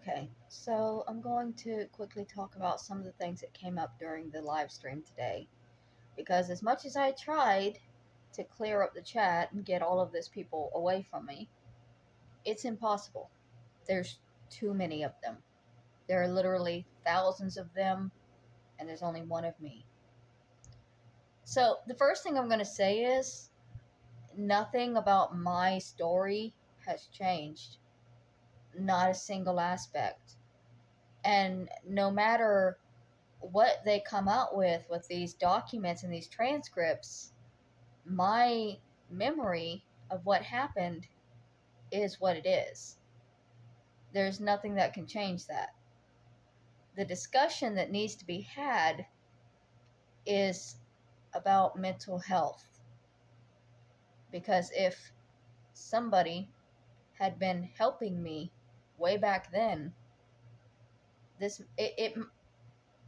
Okay, so I'm going to quickly talk about some of the things that came up during the live stream today. Because as much as I tried to clear up the chat and get all of this people away from me, it's impossible. There's too many of them. There are literally thousands of them, and there's only one of me. So the first thing I'm going to say is nothing about my story has changed. Not a single aspect. And no matter what they come out with these documents and these transcripts, my memory of what happened is what it is. There's nothing that can change that. The discussion that needs to be had is about mental health. Because if somebody had been helping me way back then,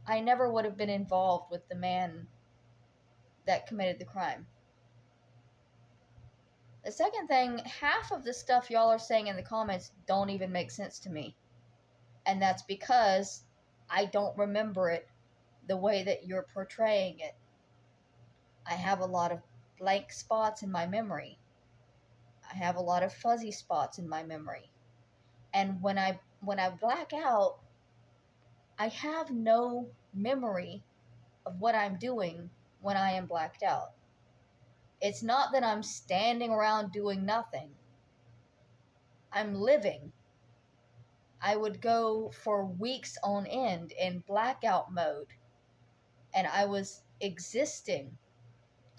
I never would have been involved with the man that committed the crime. The second thing, half of the stuff y'all are saying in the comments don't even make sense to me. And that's because I don't remember it the way that you're portraying it. I have a lot of blank spots in my memory. I have a lot of fuzzy spots in my memory. And when I black out, I have no memory of what I'm doing when I am blacked out. It's not that I'm standing around doing nothing. I'm living. I would go for weeks on end in blackout mode, and I was existing,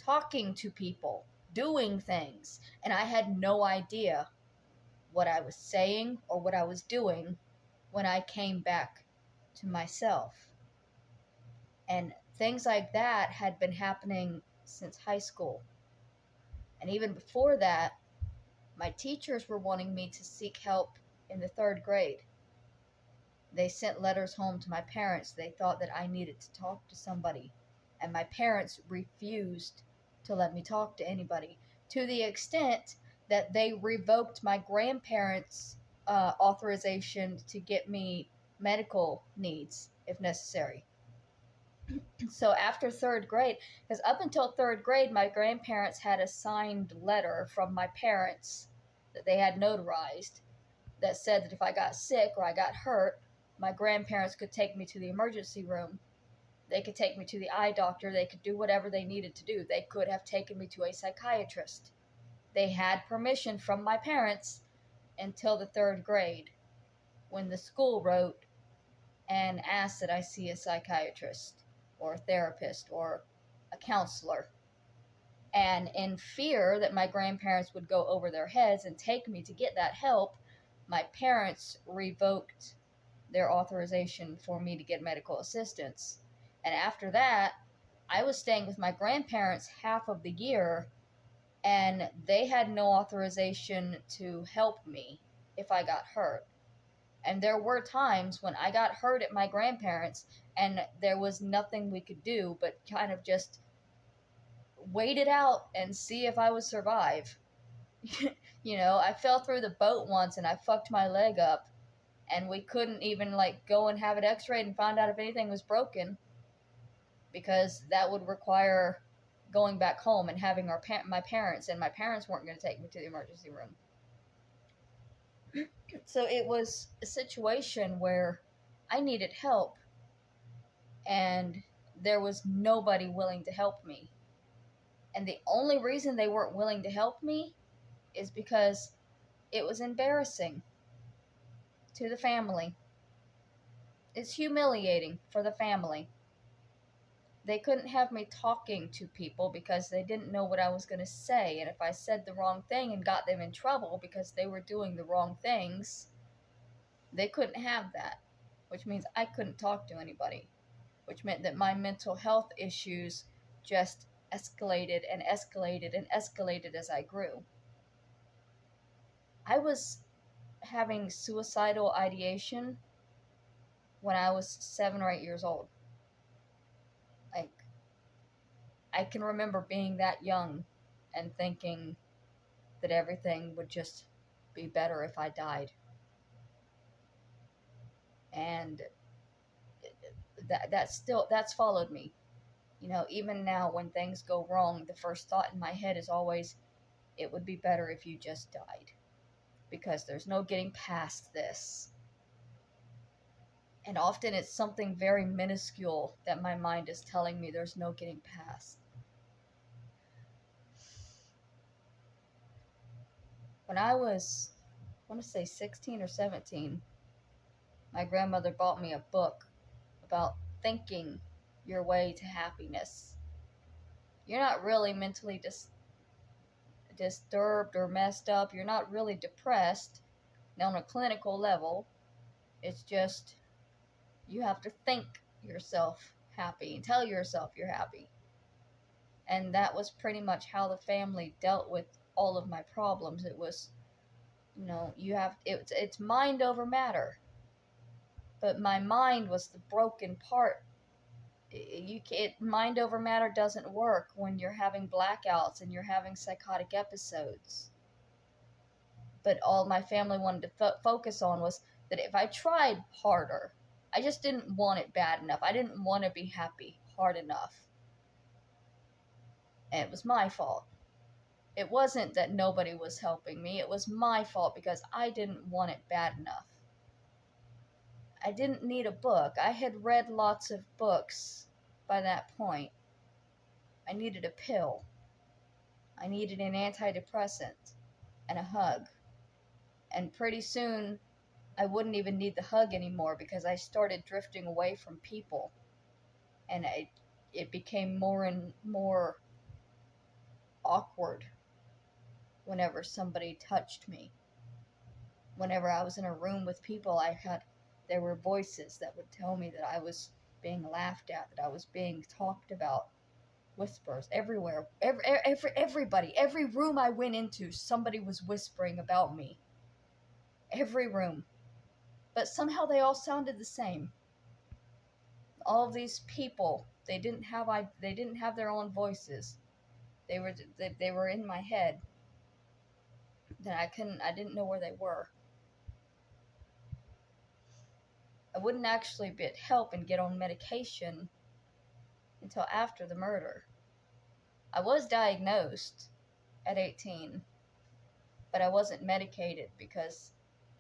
talking to people, doing things, and I had no idea what I was saying or what I was doing when I came back to myself. And things like that had been happening since high school. And even before that, my teachers were wanting me to seek help in the 3rd grade. They sent letters home to my parents. They thought that I needed to talk to somebody. And my parents refused to let me talk to anybody, to the extent that they revoked my grandparents' authorization to get me medical needs if necessary. So after 3rd grade, because up until 3rd grade, my grandparents had a signed letter from my parents that they had notarized that said that if I got sick or I got hurt, my grandparents could take me to the emergency room. They could take me to the eye doctor. They could do whatever they needed to do. They could have taken me to a psychiatrist. They had permission from my parents until the 3rd grade, when the school wrote and asked that I see a psychiatrist or a therapist or a counselor. And in fear that my grandparents would go over their heads and take me to get that help, my parents revoked their authorization for me to get medical assistance. And after that, I was staying with my grandparents half of the year, and they had no authorization to help me if I got hurt. And there were times when I got hurt at my grandparents, and there was nothing we could do but kind of just wait it out and see if I would survive. I fell through the boat once and I fucked my leg up, and we couldn't even go and have it x-rayed and find out if anything was broken, because that would require going back home and having my parents, and my parents weren't going to take me to the emergency room. So it was a situation where I needed help, and there was nobody willing to help me. And the only reason they weren't willing to help me is because it was embarrassing to the family. It's humiliating for the family. They couldn't have me talking to people because they didn't know what I was going to say. And if I said the wrong thing and got them in trouble because they were doing the wrong things, they couldn't have that. Which means I couldn't talk to anybody. Which meant that my mental health issues just escalated and escalated and escalated as I grew. I was having suicidal ideation when I was 7 or 8 years old. I can remember being that young and thinking that everything would just be better if I died. And that's followed me. You know, even now when things go wrong, the first thought in my head is always, it would be better if you just died, because there's no getting past this. And often it's something very minuscule that my mind is telling me there's no getting past. When I was, I want to say 16 or 17, my grandmother bought me a book about thinking your way to happiness. You're not really mentally disturbed or messed up. You're not really depressed on a clinical level. It's just you have to think yourself happy and tell yourself you're happy. And that was pretty much how the family dealt with all of my problems. It was, it's mind over matter. But my mind was the broken part. Mind over matter doesn't work when you're having blackouts and you're having psychotic episodes. But all my family wanted to focus on was that if I tried harder, I just didn't want it bad enough. I didn't want to be happy hard enough. And it was my fault. It wasn't that nobody was helping me. It was my fault because I didn't want it bad enough. I didn't need a book. I had read lots of books by that point. I needed a pill. I needed an antidepressant and a hug. And pretty soon, I wouldn't even need the hug anymore because I started drifting away from people. And it became more and more awkward whenever somebody touched me. Whenever I was in a room with people, there were voices that would tell me that I was being laughed at, that I was being talked about. Whispers everywhere. Everybody, every room I went into, somebody was whispering about me. Every room. But somehow they all sounded the same. All of these people, they didn't have their own voices. They were in my head. That I didn't know where they were. I wouldn't actually get help and get on medication until after the murder. I was diagnosed at 18, but I wasn't medicated because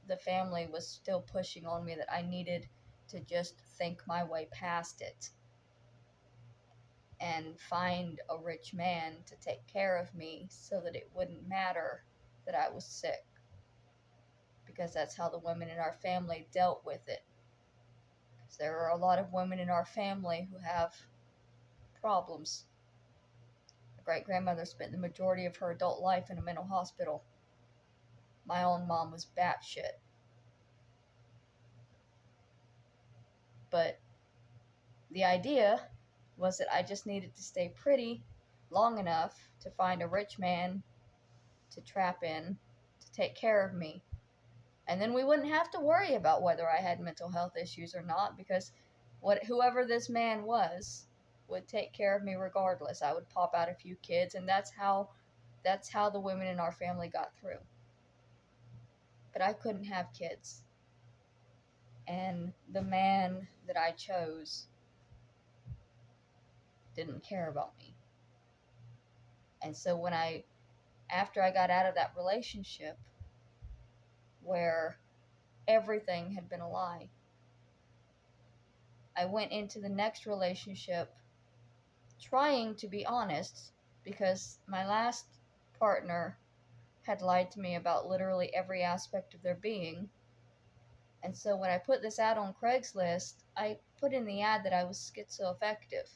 the family was still pushing on me that I needed to just think my way past it and find a rich man to take care of me so that it wouldn't matter that I was sick, because that's how the women in our family dealt with it. Because there are a lot of women in our family who have problems. My great-grandmother spent the majority of her adult life in a mental hospital. My own mom was batshit. But the idea was that I just needed to stay pretty long enough to find a rich man to trap in to take care of me. And then we wouldn't have to worry about whether I had mental health issues or not, because whoever this man was would take care of me regardless. I would pop out a few kids, and that's how the women in our family got through. But I couldn't have kids. And the man that I chose didn't care about me. And so after I got out of that relationship where everything had been a lie, I went into the next relationship trying to be honest, because my last partner had lied to me about literally every aspect of their being. And so when I put this ad on Craigslist, I put in the ad that I was schizoaffective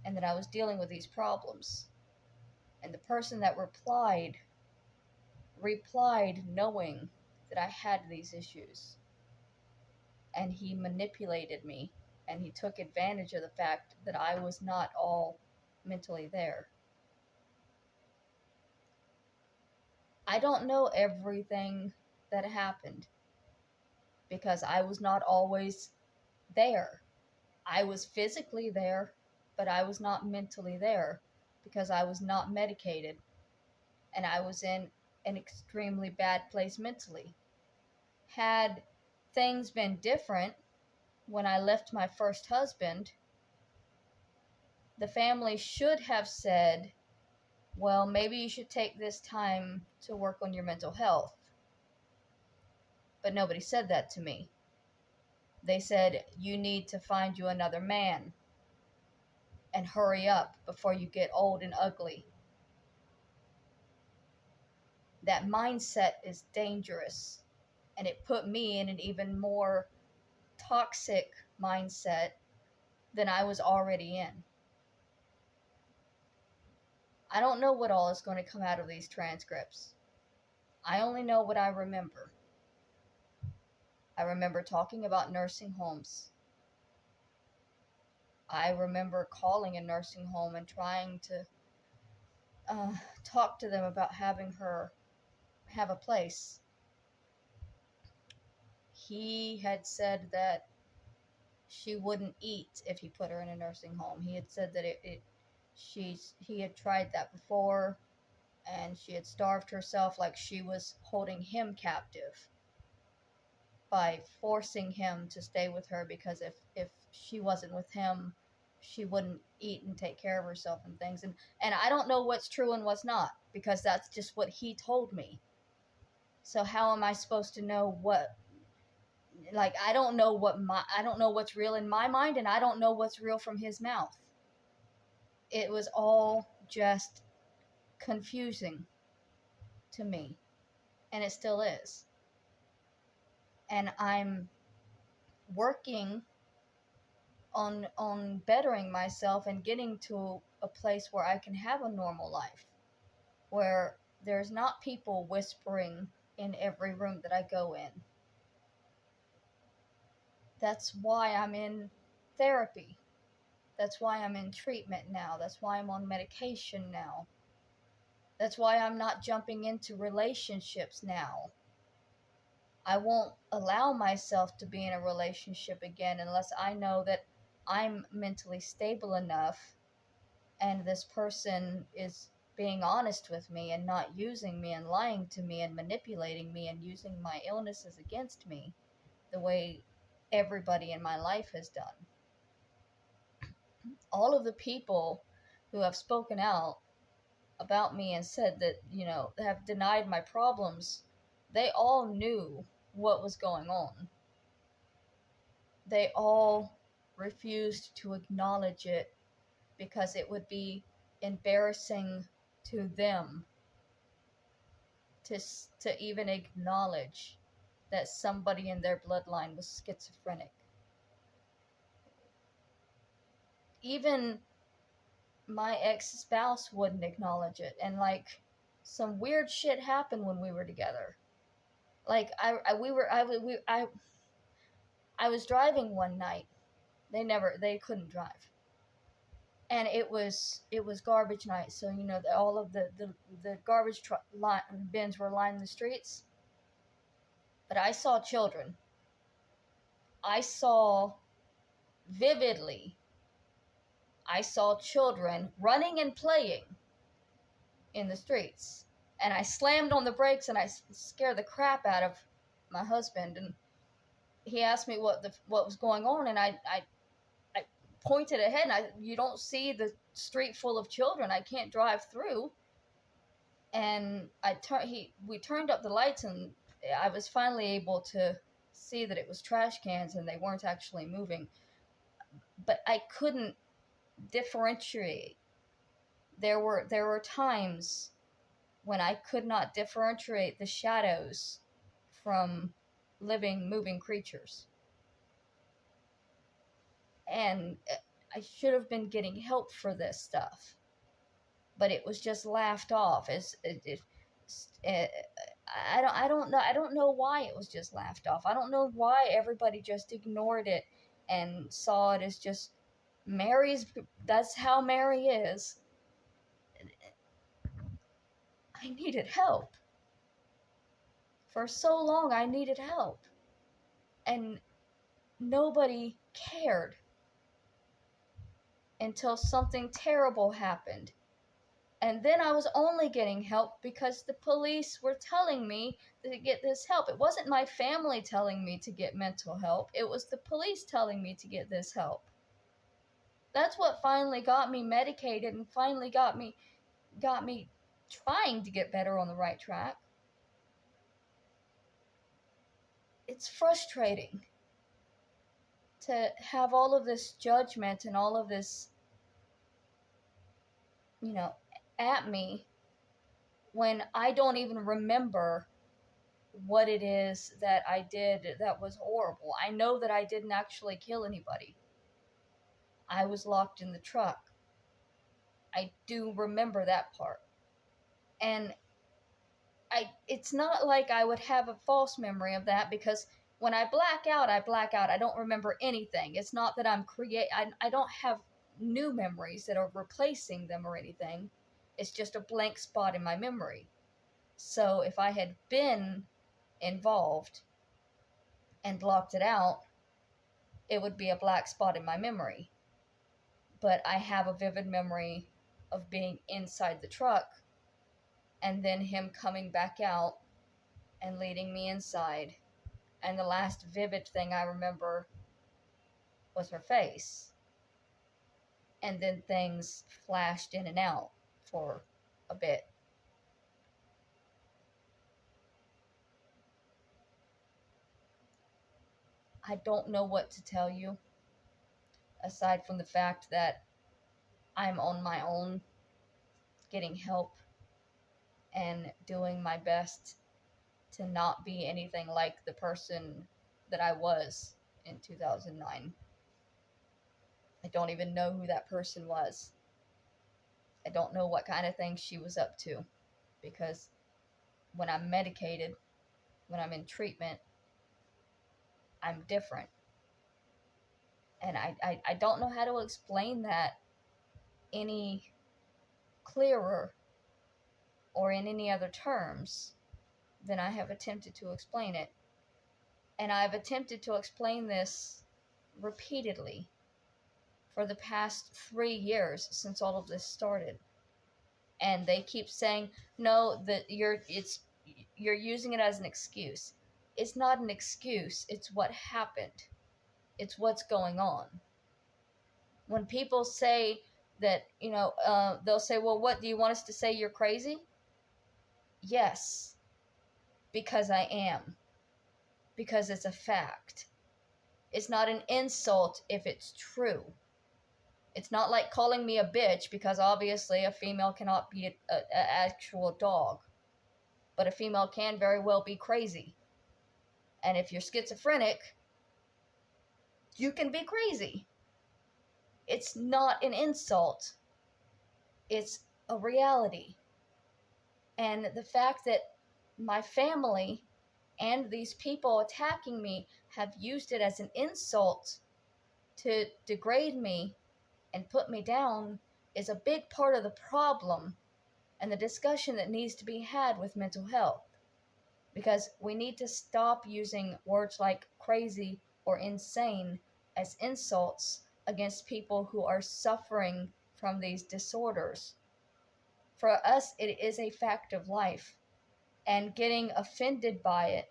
and that I was dealing with these problems. And the person that replied knowing that I had these issues. And he manipulated me, and he took advantage of the fact that I was not all mentally there. I don't know everything that happened because I was not always there. I was physically there, but I was not mentally there because I was not medicated, and I was in an extremely bad place mentally. Had things been different when I left my first husband, the family should have said, well, maybe you should take this time to work on your mental health. But nobody said that to me. They said, you need to find you another man and hurry up before you get old and ugly. That mindset is dangerous, and it put me in an even more toxic mindset than I was already in. I don't know what all is going to come out of these transcripts. I only know what I remember. I remember talking about nursing homes. I remember calling a nursing home and trying to talk to them about having her have a place. He had said that she wouldn't eat if he put her in a nursing home. He had said that he had tried that before, and she had starved herself, like she was holding him captive by forcing him to stay with her, because if she wasn't with him, she wouldn't eat and take care of herself and things. And I don't know what's true and what's not, because that's just what he told me. So how am I supposed to know what, like, I don't know what's real in my mind, and I don't know what's real from his mouth. It was all just confusing to me, and it still is. And I'm working on bettering myself and getting to a place where I can have a normal life, where there's not people whispering in every room that I go in. That's why I'm in therapy. That's why I'm in treatment now. That's why I'm on medication now. That's why I'm not jumping into relationships now. I won't allow myself to be in a relationship again unless I know that I'm mentally stable enough and this person is being honest with me and not using me and lying to me and manipulating me and using my illnesses against me the way everybody in my life has done. All of the people who have spoken out about me and said that, have denied my problems, they all knew what was going on. They all refused to acknowledge it because it would be embarrassing to them to even acknowledge that somebody in their bloodline was schizophrenic. Even my ex-spouse wouldn't acknowledge it, and like some weird shit happened when we were together. Like I was driving one night. They couldn't drive. And it was garbage night, so all of the garbage bins were lining the streets. But I saw children. I saw vividly. I saw children running and playing in the streets, and I slammed on the brakes, and I scared the crap out of my husband. And he asked me what was going on, and I pointed ahead, and you don't see the street full of children. I can't drive through. And we turned up the lights, and I was finally able to see that it was trash cans and they weren't actually moving. But I couldn't differentiate. There were times when I could not differentiate the shadows from living, moving creatures. And I should have been getting help for this stuff, but it was just laughed off as I don't know why it was just laughed off. I don't know why everybody just ignored it and saw it as just that's how Mary is. I needed help. For so long I needed help. And nobody cared until something terrible happened. And then I was only getting help because the police were telling me to get this help. It wasn't my family telling me to get mental help. It was the police telling me to get this help. That's what finally got me medicated and finally got me trying to get better on the right track. It's frustrating to have all of this judgment and all of this, at me when I don't even remember what it is that I did that was horrible. I know that I didn't actually kill anybody. I was locked in the truck. I do remember that part. And it's not like I would have a false memory of that, because when I black out, I black out. I don't remember anything. It's not that I don't have new memories that are replacing them or anything. It's just a blank spot in my memory. So if I had been involved and blocked it out, it would be a black spot in my memory. But I have a vivid memory of being inside the truck and then him coming back out and leading me inside. And the last vivid thing I remember was her face. And then things flashed in and out for a bit. I don't know what to tell you, aside from the fact that I'm on my own, getting help and doing my best to not be anything like the person that I was in 2009. I don't even know who that person was. I don't know what kind of things she was up to, because when I'm medicated, when I'm in treatment, I'm different. And I don't know how to explain that any clearer or in any other terms than I have attempted to explain it. And I've attempted to explain this repeatedly for the past 3 years since all of this started. And they keep saying, no, that you're using it as an excuse. It's not an excuse. It's what happened. It's what's going on. When people say that, they'll say, well, what, do you want us to say you're crazy? Yes, because I am. Because it's a fact. It's not an insult if it's true. It's not like calling me a bitch, because obviously a female cannot be an actual dog. But a female can very well be crazy. And if you're schizophrenic, you can be crazy. It's not an insult. It's a reality. And the fact that my family and these people attacking me have used it as an insult to degrade me and put me down is a big part of the problem and the discussion that needs to be had with mental health. Because we need to stop using words like crazy or insane as insults against people who are suffering from these disorders. For us, it is a fact of life. And getting offended by it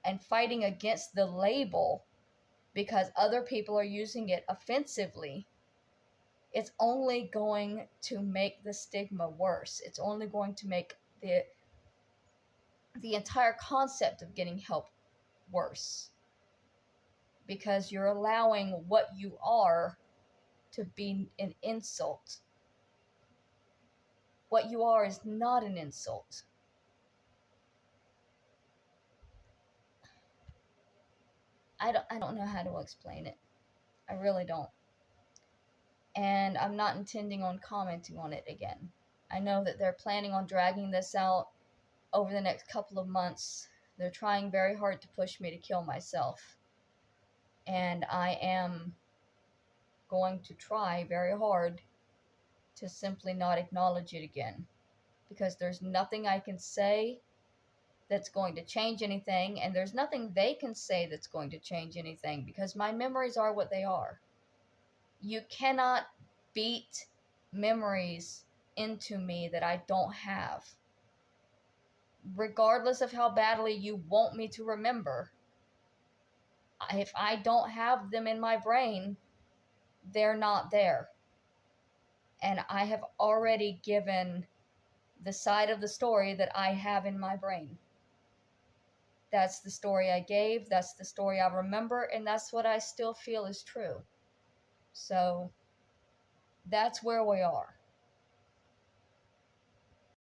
and fighting against the label because other people are using it offensively, it's only going to make the stigma worse. It's only going to make the entire concept of getting help worse, because you're allowing what you are to be an insult. What you are is not an insult. I don't know how to explain it. I really don't. And I'm not intending on commenting on it again. I know that they're planning on dragging this out over the next couple of months. They're trying very hard to push me to kill myself. And I am going to try very hard to simply not acknowledge it again. Because there's nothing I can say that's going to change anything, and there's nothing they can say that's going to change anything, because my memories are what they are. You cannot beat memories into me that I don't have. Regardless of how badly you want me to remember, if I don't have them in my brain, they're not there. And I have already given the side of the story that I have in my brain. That's the story I gave, that's the story I remember, and that's what I still feel is true. So that's where we are.